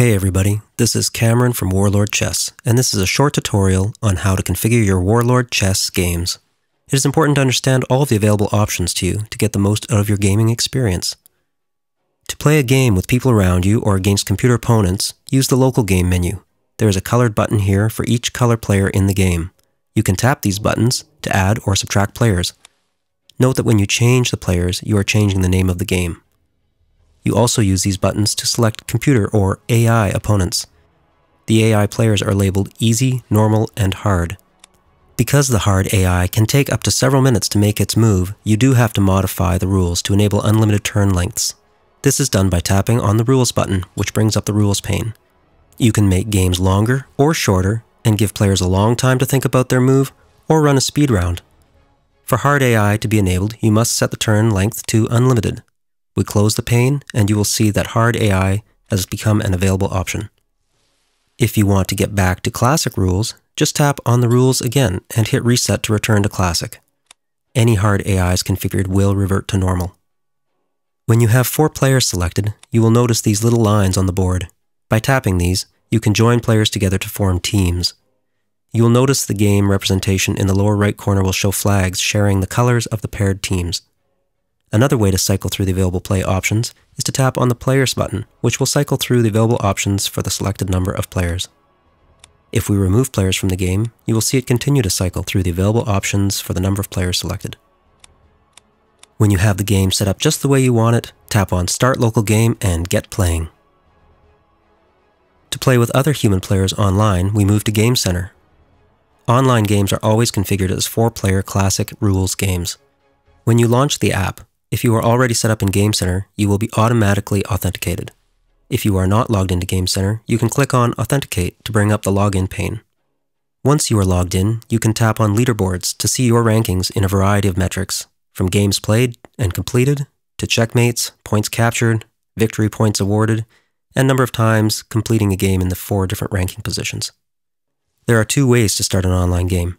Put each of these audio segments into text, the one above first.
Hey everybody, this is Cameron from Warlord Chess, and this is a short tutorial on how to configure your Warlord Chess games. It is important to understand all of the available options to you to get the most out of your gaming experience. To play a game with people around you or against computer opponents, use the local game menu. There is a colored button here for each color player in the game. You can tap these buttons to add or subtract players. Note that when you change the players, you are changing the name of the game. You also use these buttons to select computer or AI opponents. The AI players are labeled easy, normal, and hard. Because the hard AI can take up to several minutes to make its move, you do have to modify the rules to enable unlimited turn lengths. This is done by tapping on the rules button, which brings up the rules pane. You can make games longer or shorter and give players a long time to think about their move or run a speed round. For hard AI to be enabled, you must set the turn length to unlimited. We close the pane and you will see that hard AI has become an available option. If you want to get back to classic rules, just tap on the rules again and hit reset to return to classic. Any hard AIs configured will revert to normal. When you have 4 players selected, you will notice these little lines on the board. By tapping these, you can join players together to form teams. You will notice the game representation in the lower right corner will show flags sharing the colors of the paired teams. Another way to cycle through the available play options is to tap on the Players button, which will cycle through the available options for the selected number of players. If we remove players from the game, you will see it continue to cycle through the available options for the number of players selected. When you have the game set up just the way you want it, tap on Start Local Game and get playing. To play with other human players online, we move to Game Center. Online games are always configured as 4-player classic rules games. When you launch the app, if you are already set up in Game Center, you will be automatically authenticated. If you are not logged into Game Center, you can click on Authenticate to bring up the login pane. Once you are logged in, you can tap on leaderboards to see your rankings in a variety of metrics, from games played and completed, to checkmates, points captured, victory points awarded, and number of times completing a game in the 4 different ranking positions. There are 2 ways to start an online game.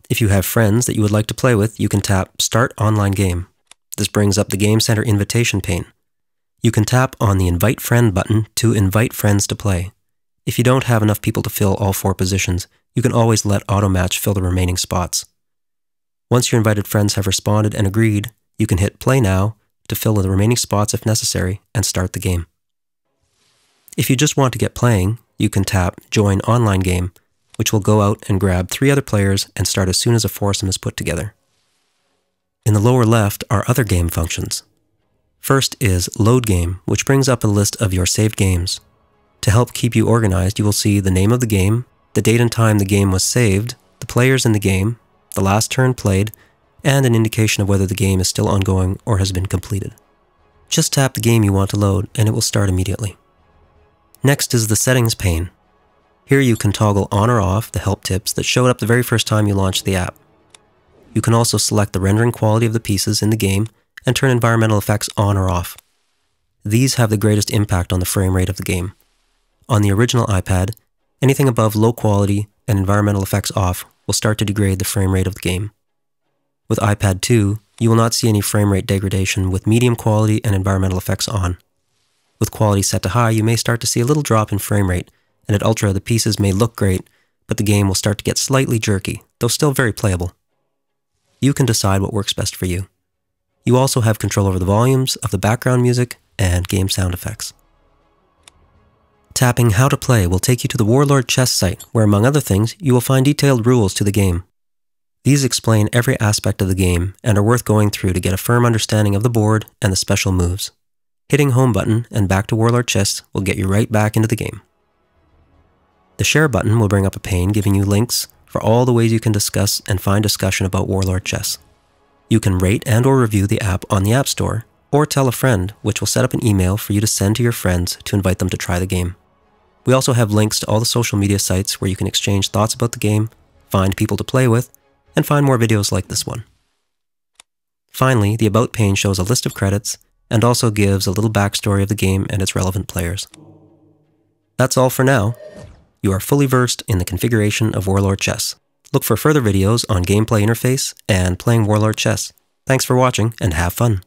If you have friends that you would like to play with, you can tap Start Online Game. This brings up the Game Center invitation pane. You can tap on the Invite Friend button to invite friends to play. If you don't have enough people to fill all 4 positions, you can always let AutoMatch fill the remaining spots. Once your invited friends have responded and agreed, you can hit Play Now to fill the remaining spots if necessary and start the game. If you just want to get playing, you can tap Join Online Game, which will go out and grab 3 other players and start as soon as a foursome is put together. In the lower left are other game functions. First is Load Game, which brings up a list of your saved games. To help keep you organized, you will see the name of the game, the date and time the game was saved, the players in the game, the last turn played, and an indication of whether the game is still ongoing or has been completed. Just tap the game you want to load and it will start immediately. Next is the Settings pane. Here you can toggle on or off the help tips that showed up the very first time you launched the app. You can also select the rendering quality of the pieces in the game and turn environmental effects on or off. These have the greatest impact on the frame rate of the game. On the original iPad, anything above low quality and environmental effects off will start to degrade the frame rate of the game. With iPad 2, you will not see any frame rate degradation with medium quality and environmental effects on. With quality set to high, you may start to see a little drop in frame rate, and at Ultra the pieces may look great, but the game will start to get slightly jerky, though still very playable. You can decide what works best for you. You also have control over the volumes of the background music and game sound effects. Tapping How to Play will take you to the Warlord Chess site, where among other things, you will find detailed rules to the game. These explain every aspect of the game and are worth going through to get a firm understanding of the board and the special moves. Hitting Home button and back to Warlord Chess will get you right back into the game. The Share button will bring up a pane giving you links for all the ways you can discuss and find discussion about Warlord Chess. You can rate and or review the app on the App Store, or tell a friend, which will set up an email for you to send to your friends to invite them to try the game. We also have links to all the social media sites where you can exchange thoughts about the game, find people to play with, and find more videos like this one. Finally, the About pane shows a list of credits and also gives a little backstory of the game and its relevant players. That's all for now. You are fully versed in the configuration of Warlord Chess. Look for further videos on gameplay interface and playing Warlord Chess. Thanks for watching and have fun!